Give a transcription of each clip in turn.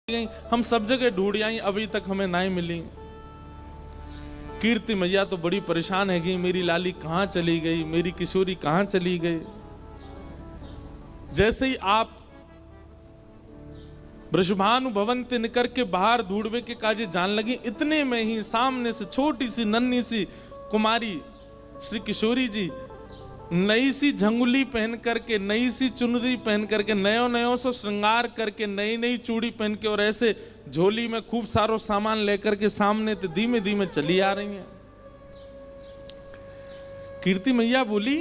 गई, हम सब जगह ढूंढ आई, अभी तक हमें नहीं मिली। कीर्ति मैया तो बड़ी परेशान है कि मेरी लाली कहां चली गई, मेरी किशोरी कहां चली गई। जैसे ही आप वृषभानु भवन ते निकर के बाहर ढूंढवे के काजे जान लगी, इतने में ही सामने से छोटी सी नन्ही सी कुमारी श्री किशोरी जी नई सी झंगुली पहन करके, नई सी चुनरी पहन करके, नयो नयो सो श्रृंगार करके, नई नई चूड़ी पहन के और ऐसे झोली में खूब सारो सामान लेकर के सामने ते धीमे धीमे चली आ रही हैं। कीर्ति मैया बोली,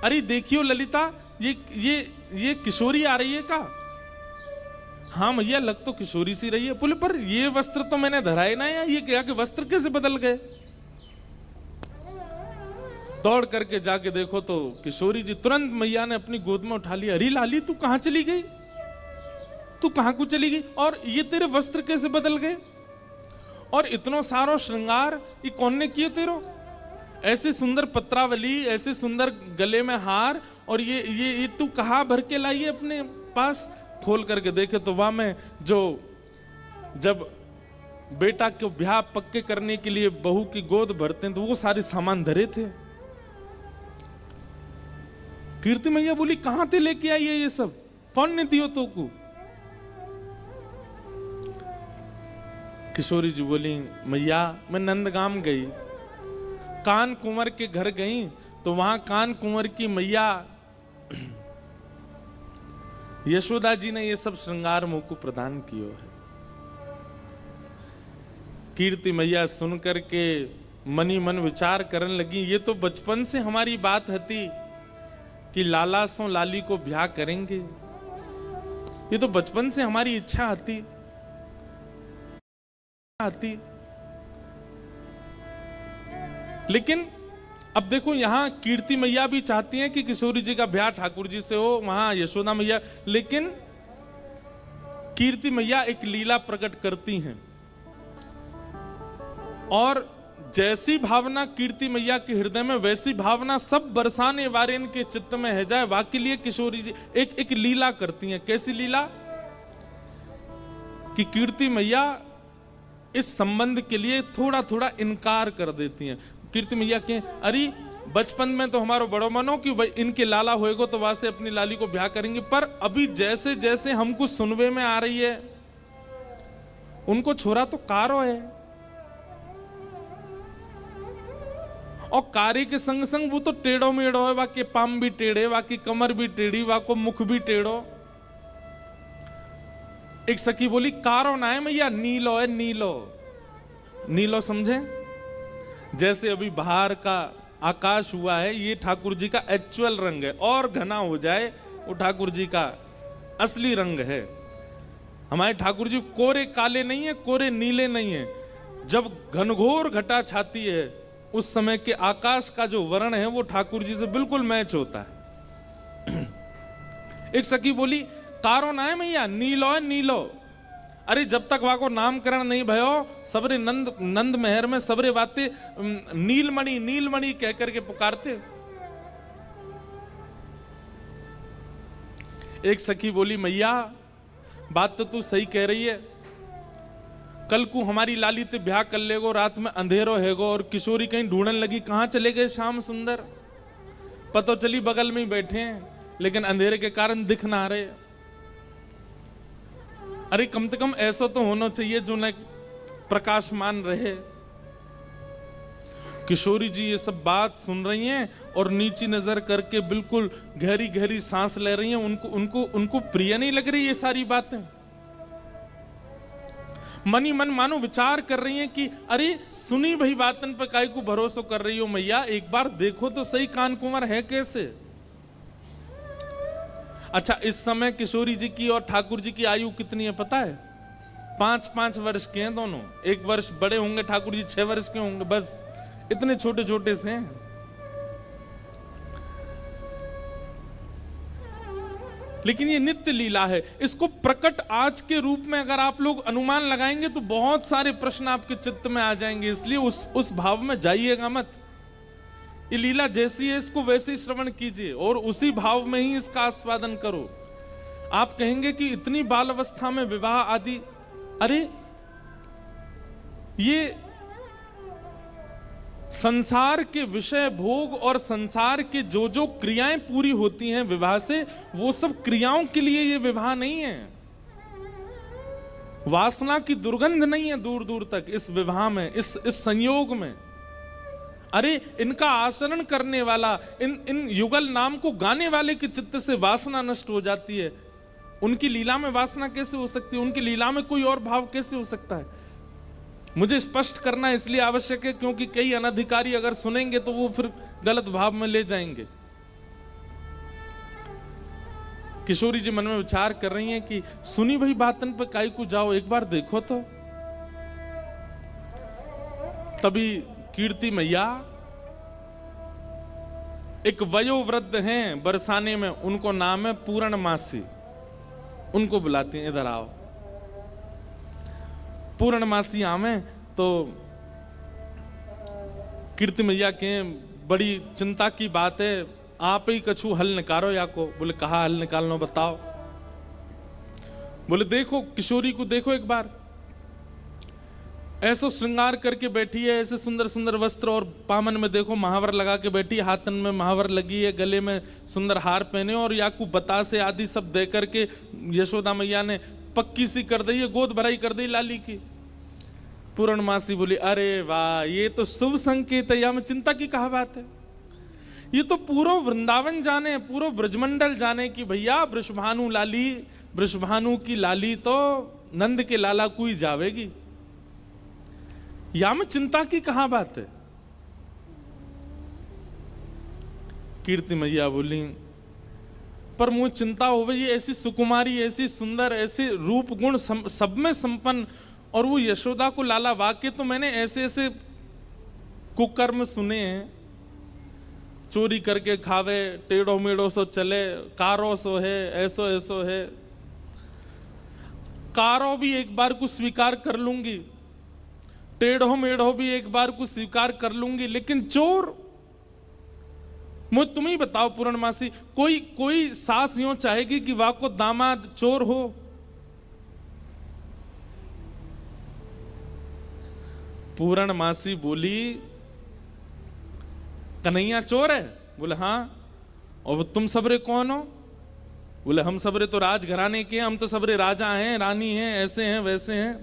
अरे देखियो ललिता, ये किशोरी आ रही है का? हाँ मैया, लग तो किशोरी सी रही है। बोले पर ये वस्त्र तो मैंने धराए ना, या ये क्या कि वस्त्र कैसे बदल गए? दौड़ करके जाके देखो तो किशोरी जी, तुरंत मैया ने अपनी गोद में उठा लिया। अरे लाली, तू कहां चली गई? तू कहां को चली गई? और ये तेरे वस्त्र कैसे बदल गए? और इतनो सारो श्रृंगार ये कौन ने किए तेरो? ऐसे सुंदर पत्रावली, ऐसे सुंदर गले में हार, और ये तू कहां भर के लाई है अपने पास? खोल करके देखे तो वहां में जो जब बेटा को ब्याह पक्के करने के लिए बहू की गोद भरते हैं तो वो सारे सामान धरे थे। कीर्ति मैया बोली, कहां ते लेके आई है ये सब? कौन ने दियो तो को? किशोरी जी बोली, मैया मैं नंदगाम गई, कान कुंवर के घर गई, तो वहां कान कुंवर की मैया यशोदा जी ने ये सब श्रृंगार मुझ को प्रदान किया है। कीर्ति मैया सुनकर के मनी मन विचार करने लगी, ये तो बचपन से हमारी बात हती कि लाला सो लाली को ब्याह करेंगे। ये तो बचपन से हमारी इच्छा आती। लेकिन अब देखो, यहां कीर्ति मैया भी चाहती हैं कि किशोरी जी का ब्याह ठाकुर जी से हो, वहां यशोदा मैया। लेकिन कीर्ति मैया एक लीला प्रकट करती हैं, और जैसी भावना कीर्ति मैया के हृदय में, वैसी भावना सब बरसाने वारेन के चित्त में है जाए। वाकई लिए किशोरी जी एक लीला करती हैं। कैसी लीला? कि कीर्ति मैया इस संबंध के लिए थोड़ा थोड़ा इनकार कर देती हैं। कीर्ति मैया के, अरे बचपन में तो हमारो बड़ो मनो कि इनके लाला होएगो तो वहां से अपनी लाली को ब्याह करेंगे, पर अभी जैसे जैसे हमको सुनवे में आ रही है, उनको छोरा तो कारो है, और कार्य के संग संग वो तो टेढ़ो मेढ़ो है, वाके पाम भी टेढ़े, वाकी कमर भी टेढ़ी, वाको मुख भी टेढ़ो। एक सखी बोली, कारो ना है मैया, नीलो है, नीलो। नीलो समझे? जैसे अभी बाहर का आकाश हुआ है, ये ठाकुर जी का एक्चुअल रंग है, और घना हो जाए वो ठाकुर जी का असली रंग है। हमारे ठाकुर जी कोरे काले नहीं है, कोरे नीले नहीं है। जब घनघोर घटा छाती है, उस समय के आकाश का जो वर्ण है वो ठाकुर जी से बिल्कुल मैच होता है। एक सखी बोली, कारो ना है मैया, नीलो है, नीलो। अरे जब तक वहां को नामकरण नहीं भयो, सबरे नंद महर में सबरे बातें नीलमणि नीलमणि कह करके पुकारते। एक सखी बोली, मैया बात तो तू सही कह रही है, कल को हमारी लाली ते ब्याह कर लेगो, रात में अंधेरो हैगो, और किशोरी कहीं ढूंढने लगी, कहां चले गए श्याम सुंदर? पतो चली बगल में ही बैठे हैं, लेकिन अंधेरे के कारण दिख ना रहे। अरे कम से कम ऐसा तो होना चाहिए जो न प्रकाशमान रहे। किशोरी जी ये सब बात सुन रही हैं और नीची नजर करके बिल्कुल गहरी गहरी सांस ले रही हैं। उनको प्रिय नहीं लग रही ये सारी बातें। मनी मन मानो विचार कर रही हैं कि अरे सुनी भाई बातन पे काहे को भरोसा कर रही हो मैया, एक बार देखो तो सही कान कुंवर है कैसे। अच्छा, इस समय किशोरी जी की और ठाकुर जी की आयु कितनी है पता है? 5-5 वर्ष के हैं दोनों। 1 वर्ष बड़े होंगे ठाकुर जी, 6 वर्ष के होंगे, बस इतने छोटे छोटे से हैं। लेकिन ये नित्य लीला है। इसको प्रकट आज के रूप में अगर आप लोग अनुमान लगाएंगे तो बहुत सारे प्रश्न आपके चित्त में आ जाएंगे, इसलिए उस भाव में जाइएगा मत। ये लीला जैसी है इसको वैसे ही श्रवण कीजिए और उसी भाव में ही इसका आस्वादन करो। आप कहेंगे कि इतनी बाल अवस्था में विवाह आदि, अरे ये संसार के विषय भोग और संसार के जो जो क्रियाएं पूरी होती हैं विवाह से, वो सब क्रियाओं के लिए ये विवाह नहीं है। वासना की दुर्गंध नहीं है दूर दूर तक इस विवाह में, इस संयोग में। अरे इनका आचरण करने वाला, इन युगल नाम को गाने वाले के चित्त से वासना नष्ट हो जाती है। उनकी लीला में वासना कैसे हो सकती है? उनकी लीला में कोई और भाव कैसे हो सकता है? मुझे स्पष्ट करना इसलिए आवश्यक है क्योंकि कई अनधिकारी अगर सुनेंगे तो वो फिर गलत भाव में ले जाएंगे। किशोरी जी मन में विचार कर रही हैं कि सुनी भाई बातन पे काई को जाओ, एक बार देखो तो। तभी कीर्ति मैया एक वयोवृद्ध हैं बरसाने में, उनको नाम है पूर्णमासी, उनको बुलाती हैं, इधर आओ। पूर्णमासी आवे तो कीर्ति मैया के बड़ी चिंता की बात है, आप ही कछु हल निकालो या को। बोले कहा हल निकालना बताओ। बोले देखो किशोरी को देखो एक बार, ऐसो श्रृंगार करके बैठी है, ऐसे सुंदर सुंदर वस्त्र और पामन में देखो महावर लगा के बैठी, हाथन में महावर लगी है, गले में सुंदर हार पहने और याकू बतासे आदि सब दे करके यशोदा मैया ने पक्की सी कर दी है, गोद भराई कर दी लाली की। पूर्णमासी बोली अरे वाह, ये तो शुभ संकेत है, या में चिंता की कहा बात है। ये तो पूरा वृंदावन जाने, पूरा ब्रजमंडल जाने की भैया वृषभानु लाली, वृषभानु की लाली तो नंद के लाला को ही जावेगी, या में चिंता की कहा बात है। कीर्ति मैया बोली पर मुझे चिंता हो गई, ऐसी सुकुमारी, ऐसी सुंदर, ऐसे रूप गुण सब में संपन्न, और वो यशोदा को लाला, वाक्य तो मैंने ऐसे ऐसे कुकर्म सुने हैं, चोरी करके खावे, टेढ़ो मेढ़ो सो चले, कारो सो है, ऐसो ऐसो है। कारो भी एक बार को स्वीकार कर लूंगी, टेढ़ो मेढ़ो भी एक बार को स्वीकार कर लूंगी, लेकिन चोर, मुझे तुम ही बताओ पूर्णमासी, कोई सास यूं चाहेगी कि वाह को दामाद चोर हो? पूर्णमासी बोली कन्हैया चोर है? बोले हाँ। और तुम सबरे कौन हो? बोले हम सबरे तो राजघराने के हैं, हम तो सबरे राजा हैं, रानी हैं, ऐसे हैं वैसे हैं।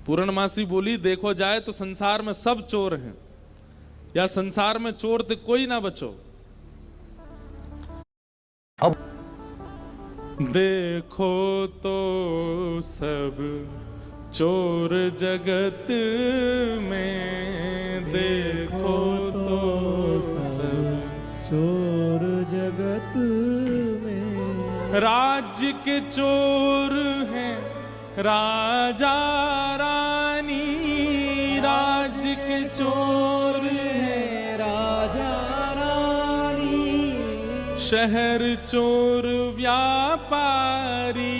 पूर्णमासी बोली देखो जाए तो संसार में सब चोर हैं, या संसार में चोर तो कोई ना बचो। अब देखो तो सब चोर जगत में, देखो तो सब चोर जगत में। राज्य के चोर हैं राजा रानी, राज्य के चोर है राजा रानी, शहर चोर व्यापारी,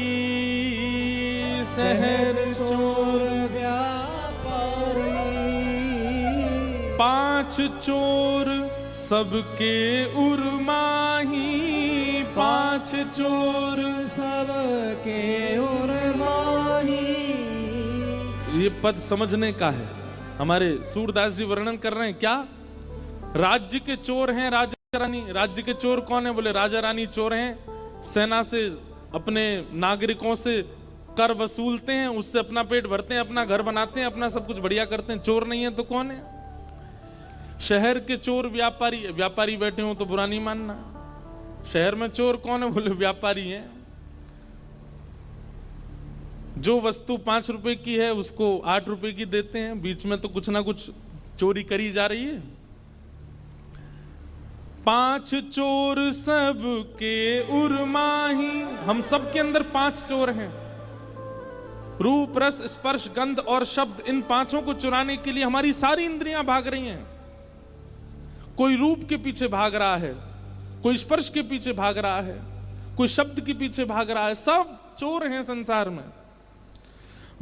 शहर चोर व्यापारी। पांच चोर सबके उर्माही, पांच चोर सबके उर्माही। ये पद समझने का है। हमारे सूरदास जी वर्णन कर रहे हैं क्या? राज्य के चोर हैं राजा रानी। राज्य के चोर कौन है? बोले राजा रानी चोर हैं, सेना से अपने नागरिकों से कर वसूलते हैं, उससे अपना पेट भरते हैं, अपना घर बनाते हैं, अपना सब कुछ बढ़िया करते हैं। चोर नहीं है तो कौन है? शहर के चोर व्यापारी। व्यापारी बैठे हो तो बुरा नहीं मानना। शहर में चोर कौन है? बोले व्यापारी हैं। जो वस्तु 5 रुपए की है उसको 8 रुपए की देते हैं, बीच में तो कुछ ना कुछ चोरी करी जा रही है। 5 चोर सबके उर्माही। हम सब के अंदर 5 चोर हैं। रूप रस स्पर्श गंध और शब्द, इन 5 को चुराने के लिए हमारी सारी इंद्रियां भाग रही हैं। कोई रूप के पीछे भाग रहा है, कोई स्पर्श के पीछे भाग रहा है, कोई शब्द के पीछे भाग रहा है। सब चोर हैं संसार में।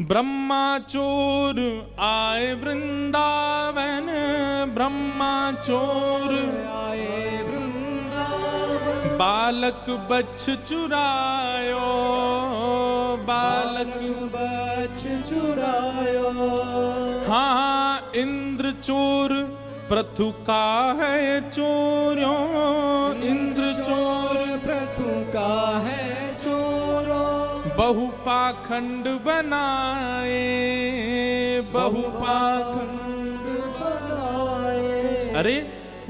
ब्रह्मा चोर आए वृंदावन, ब्रह्मा चोर आए वृंदावन। बालक बच्छ चुरायो, बालक बच्छ चुरायो। हाँ हाँ इंद्र चोर प्रथु का है चोरों, इंद्र चोर प्रथु का है चोरो। बहु पाखंड बनाए, बहु पाखंड बनाए। अरे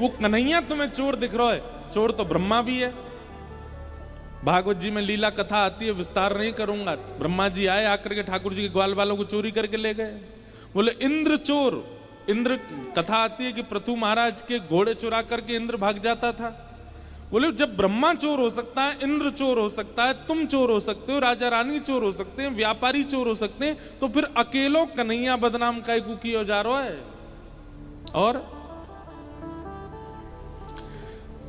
वो कन्हैया तुम्हें चोर दिख रहा है, चोर तो ब्रह्मा भी है। भागवत जी में लीला कथा आती है, विस्तार नहीं करूंगा। ब्रह्मा जी आए, आकर के ठाकुर जी के ग्वाल बालों को चोरी करके ले गए। बोले इंद्र चोर, इंद्र कथा आती है कि पृथु महाराज के घोड़े चुरा करके इंद्र भाग जाता था। बोले जब ब्रह्मा चोर हो सकता है, इंद्र चोर हो सकता है, तुम चोर हो सकते हो, राजा रानी चोर हो सकते हैं, व्यापारी चोर हो सकते हैं, तो फिर अकेलो कन्हैया बदनाम काय को किया जा रहा है। और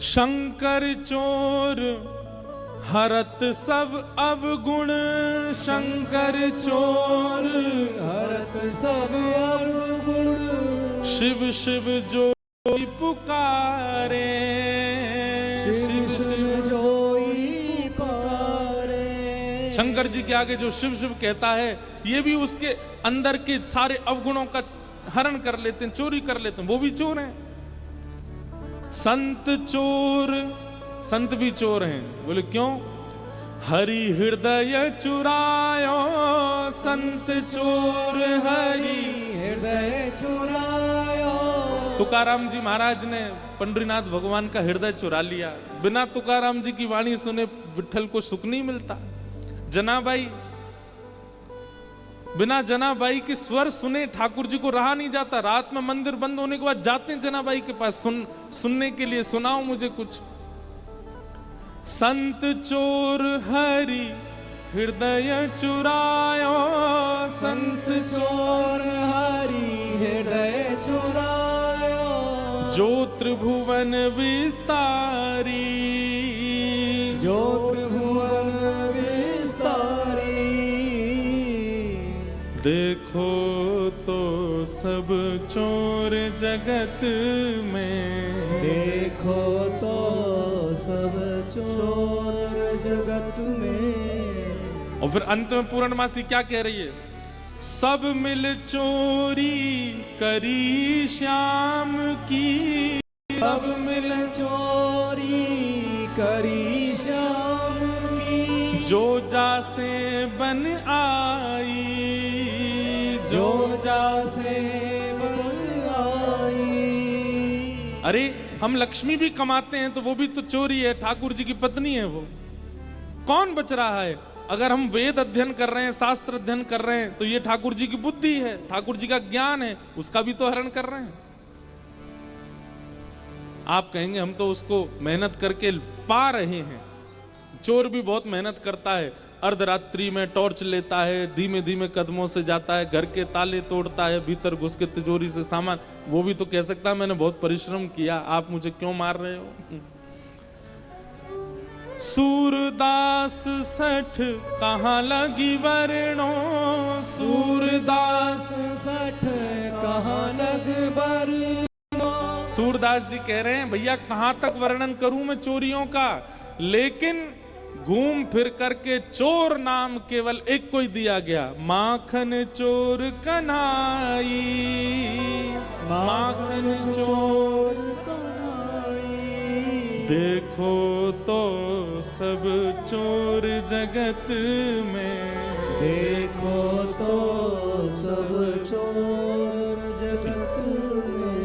शंकर चोर हरत सब अवगुण, शंकर चोर हरत सब अवगुण। शिव शिव जो पुकारे, शिव शिव जोई पुकारे। शंकर जी के आगे जो शिव शिव कहता है, ये भी उसके अंदर के सारे अवगुणों का हरण कर लेते हैं, चोरी कर लेते हैं, वो भी चोर हैं। संत चोर, संत भी चोर हैं। बोले क्यों? हरि हृदय चुरायो, संत चोर हरि हृदय चुरायो। तुकाराम जी महाराज ने पंडरीनाथ भगवान का हृदय चुरा लिया। बिना तुकाराम जी की वाणी सुने विठल को सुख नहीं मिलता। जनाबाई, बिना जनाबाई के स्वर सुने ठाकुर जी को रहा नहीं जाता। रात में मंदिर बंद होने के बाद जाते हैं जनाबाई के पास सुनने के लिए, सुनाओ मुझे कुछ। संत चोर हरि हृदय चुरायो, संत चोर हरि हृदय चुरायो। जो त्रिभुवन विस्तारी, जो त्रिभुवन विस्तारी। देखो तो सब चोर जगत में, देखो तो सब चोर जगत में। और फिर अंत में पूर्णमासी क्या कह रही है? सब मिल चोरी करी श्याम की, सब मिल चोरी करी श्याम की। जो जासे बन आई, जो जासे बन आई। अरे हम लक्ष्मी भी कमाते हैं तो वो भी तो चोरी है, ठाकुर जी की पत्नी है वो। कौन बच रहा है? अगर हम वेद अध्ययन कर रहे हैं, शास्त्र अध्ययन कर रहे हैं, तो ये ठाकुर जी की बुद्धि है, ठाकुर जी का ज्ञान है, उसका भी तो हरण कर रहे हैं। आप कहेंगे हम तो उसको मेहनत करके पा रहे हैं। चोर भी बहुत मेहनत करता है, अर्धरात्रि में टॉर्च लेता है, धीमे धीमे कदमों से जाता है, घर के ताले तोड़ता है, भीतर घुस के तिजोरी से सामान, वो भी तो कह सकता है मैंने बहुत परिश्रम किया, आप मुझे क्यों मार रहे हो? सूरदास सठ कहाँ लगी वर्णो, सूरदास सठ कहाँ लग वर्णो। सूरदास जी कह रहे हैं भैया कहां तक वर्णन करूं मैं चोरियों का, लेकिन घूम फिर करके चोर नाम केवल एक को ही दिया गया, माखन चोर कन्हाई, माखन चोर कन्हाई। देखो तो सब चोर जगत में, देखो तो सब चोर जगत में।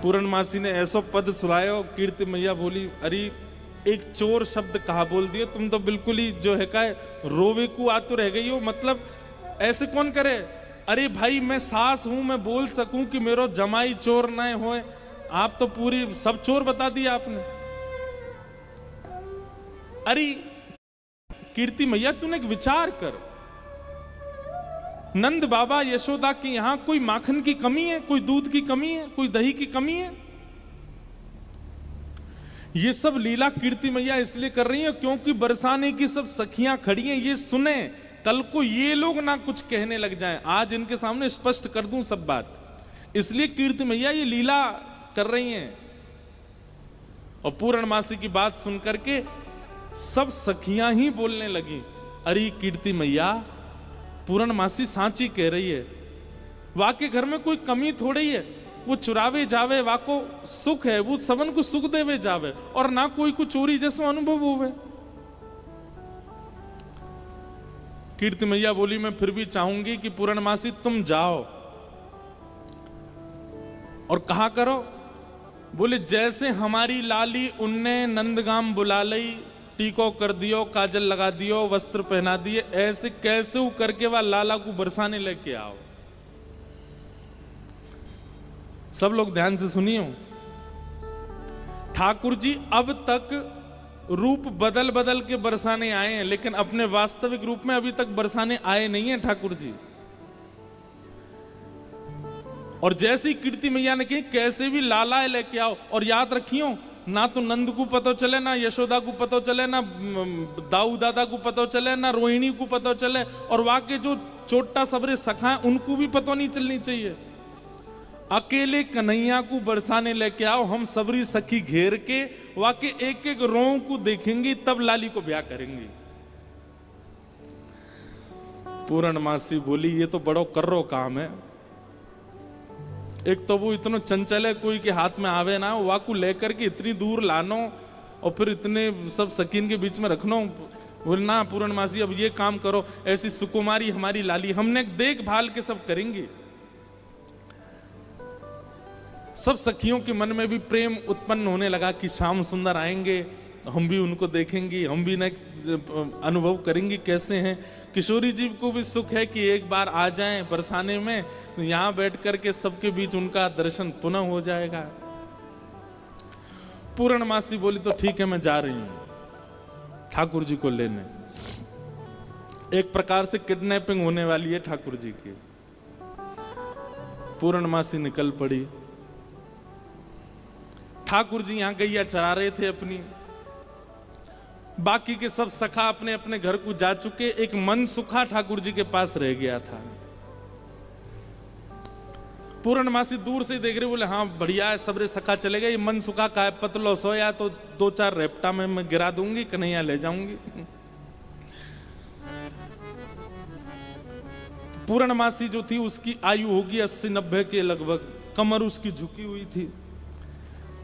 पूर्णमासी ने ऐसो पद सुनायो, कीर्ति मैया बोली अरे एक चोर शब्द कहा बोल दिए, तुम तो बिल्कुल ही जो है का रोवे को आतुर रह गई हो। मतलब ऐसे कौन करे? अरे भाई मैं सास हूं, मैं बोल सकूं कि मेरो जमाई चोर न होए, आप तो पूरी सब चोर बता दिया आपने। अरे कीर्ति मैया तूने एक विचार कर, नंद बाबा यशोदा के यहां कोई माखन की कमी है, कोई दूध की कमी है, कोई दही की कमी है? ये सब लीला कीर्ति मैया इसलिए कर रही है क्योंकि बरसाने की सब सखियां खड़ी हैं, ये सुने, कल को ये लोग ना कुछ कहने लग जाएं। आज इनके सामने स्पष्ट कर दूं सब बात, इसलिए कीर्ति मैया ये लीला कर रही हैं। और पूर्णमासी की बात सुन करके सब सखियां ही बोलने लगी, अरे कीर्ति मैया पूर्णमासी सांची कह रही है, वाके घर में कोई कमी थोड़ी है, वो चुरावे जावे वाको सुख है, वो सबन को सुख देवे जावे और ना कोई को चोरी जैसा अनुभव होवे। कीर्ति मैया बोली, मैं फिर भी चाहूंगी कि पूर्णमासी तुम जाओ और कहा करो। बोले जैसे हमारी लाली उनने नंदगाम बुला लई, टीको कर दियो, काजल लगा दियो, वस्त्र पहना दिए, ऐसे कैसे करके वह लाला को बरसाने लेके आओ। सब लोग ध्यान से सुनियो, ठाकुर जी अब तक रूप बदल बदल के बरसाने आए हैं, लेकिन अपने वास्तविक रूप में अभी तक बरसाने आए नहीं हैं ठाकुर जी। और जैसी कीर्ति मैया ने कही कैसे भी लाला लेके आओ, और याद रखियो ना तो नंद को पता चले, ना यशोदा को पता चले, ना दाऊ दादा को पता चले, ना रोहिणी को पता चले, और वहां के जो छोटा सबरे सखा है उनको भी पता नहीं चलनी चाहिए। अकेले कन्हैया को बरसाने लेके आओ, हम सबरी सखी घेर के वाके एक एक रों को देखेंगे, तब लाली को ब्याह करेंगे। पूर्णमासी बोली ये तो बड़ो कर्रो काम है, एक तो वो इतना चंचल है, कोई के हाथ में आवे ना, वाकू लेकर के इतनी दूर लानो और फिर इतने सब सकीन के बीच में रखनो। बोले ना पूर्णमासी अब ये काम करो, ऐसी सुकुमारी हमारी लाली, हमने देखभाल के सब करेंगे। सब सखियों के मन में भी प्रेम उत्पन्न होने लगा कि श्याम सुंदर आएंगे, हम भी उनको देखेंगे, हम भी न अनुभव करेंगे कैसे हैं। किशोरी जी को भी सुख है कि एक बार आ जाएं बरसाने में, यहां बैठ करके सबके बीच उनका दर्शन पुनः हो जाएगा। पूर्णमासी बोली तो ठीक है मैं जा रही हूं ठाकुर जी को लेने। एक प्रकार से किडनैपिंग होने वाली है ठाकुर जी की। पूर्णमासी निकल पड़ी। ठाकुर जी यहां गैया चरा रहे थे अपनी, बाकी के सब सखा अपने अपने घर को जा चुके, एक मन सुखा ठाकुर जी के पास रह गया था। पूर्णमासी दूर से देख रहे, बोले हाँ बढ़िया है, सबरे सखा चले गए, मन सुखा का है, पतलो सोया तो 2-4 रेपटा में मैं गिरा दूंगी, कन्हैया ले जाऊंगी। पूर्णमासी जो थी उसकी आयु होगी 80-90 के लगभग, कमर उसकी झुकी हुई थी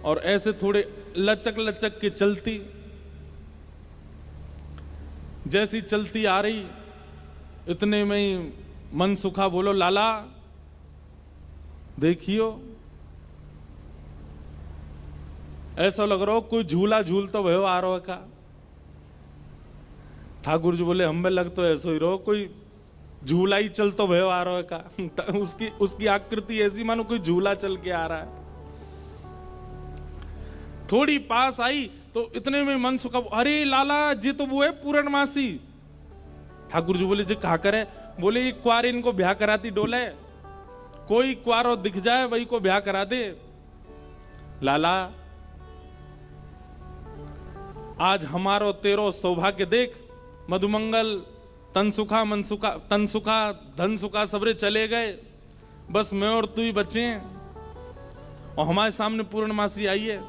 और ऐसे थोड़े लचक लचक के चलती। जैसी चलती आ रही इतने में ही मन सुखा बोलो लाला देखियो, ऐसा लग रहा हो कोई झूला झूलता भयो आ रहा का। ठाकुर जी बोले हमें लग तो ऐसा ही रहो कोई झूला ही चलता भयो आ रहा का। उसकी आकृति ऐसी मानो कोई झूला चल के आ रहा है। थोड़ी पास आई तो इतने में मन सुखा, अरे लाला जी तो वो है पूर्णमासी। ठाकुर जी बोले जी कहा करे? बोले ये क्वार इनको ब्याह कराती डोले, कोई क्वारो दिख जाए वही को ब्याह करा दे। लाला आज हमारो तेरो सौभाग्य देख, मधुमंगल तनसुखा मनसुखा तनसुखा धन सुखा सबरे चले गए, बस मैं और तू ही बचे हैं और हमारे सामने पूर्णमासी आई है।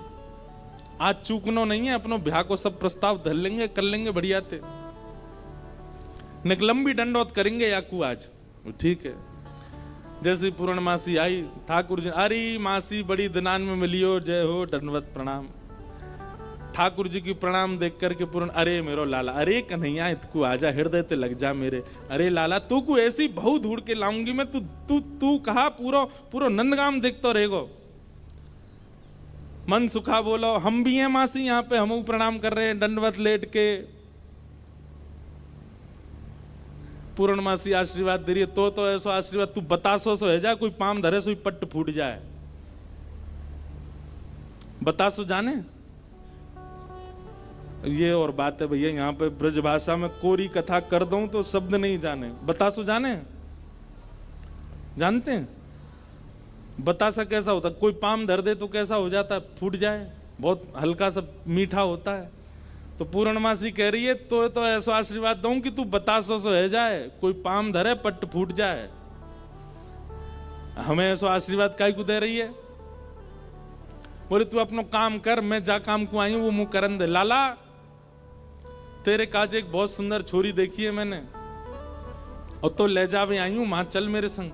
आज चूकनो नहीं है, अपनो ब्याह को सब प्रस्ताव धर लेंगे, कर लेंगे बढ़िया थे, लंबी दंडोत करेंगे याकू आज। ठीक है। जैसे पूर्णमासी आई, ठाकुर जी अरे मासी बड़ी दिनान में मिलियो, जय हो दंडवत प्रणाम। ठाकुर जी की प्रणाम देख करके पूर्ण, अरे मेरो लाला, अरे कन्हैया इतकू आजा, हृदय ते लग जा मेरे। अरे लाला तू को ऐसी बहु ढूंढ के लाऊंगी मैं, तू कहा पूरो नंदगाम देखतो रहेगो। मन सुखा बोलो हम भी हैं मासी, यहाँ पे हम प्रणाम कर रहे हैं दंडवत लेट के। पूर्णमासी आशीर्वाद दे रही है, तो ऐसो आशीर्वाद तू बतासो सो है जा, कोई पाम धरे सो पट्ट फूट जाए। बतासो जाने ये और बात है भैया, यहाँ पे ब्रज भाषा में कोरी कथा कर दूं तो शब्द नहीं जाने। बतासो जाने, जानते हैं बतासा कैसा होता? कोई पाम धर दे तो कैसा हो जाता है? फूट जाए, बहुत हल्का सा मीठा होता है। तो पूर्णमासी कह रही है तो ऐसा आशीर्वाद दूं कि तू बतासो सो है जाए, कोई पाम धरे पट्ट फूट जाए। हमें ऐसा आशीर्वाद काय को दे रही है? बोले तू अपनो काम कर, मैं जा काम को आई हूं वो मुंह करन दे। लाला तेरे काज एक बहुत सुंदर छोरी देखी है मैंने, और तो ले जावे आई हूं, मां चल मेरे संग।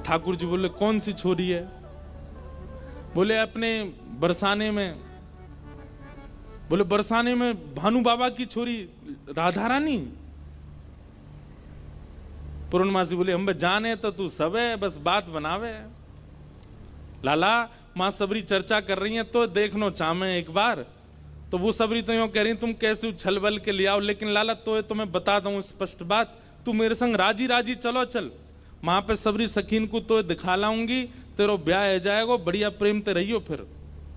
ठाकुर जी बोले कौन सी छोरी है? बोले अपने बरसाने में। बोले बरसाने में भानु बाबा की छोरी राधा रानी? पूर्णमासी बोले हम जाने तो तू सब है, बस बात बनावे। लाला मां सबरी चर्चा कर रही है तो देखनो चाहे एक बार। तो वो सबरी तो यूं कह रही तुम कैसे उछल बल के ले आओ, लेकिन लाला तो मैं बता दूं स्पष्ट बात, तू मेरे संग राजी राजी चलो चल, वहां पे सबरी सखीन को तो दिखा लाऊंगी, तेरो ब्याह हो जाएगा, बढ़िया प्रेम ते रहियो फिर।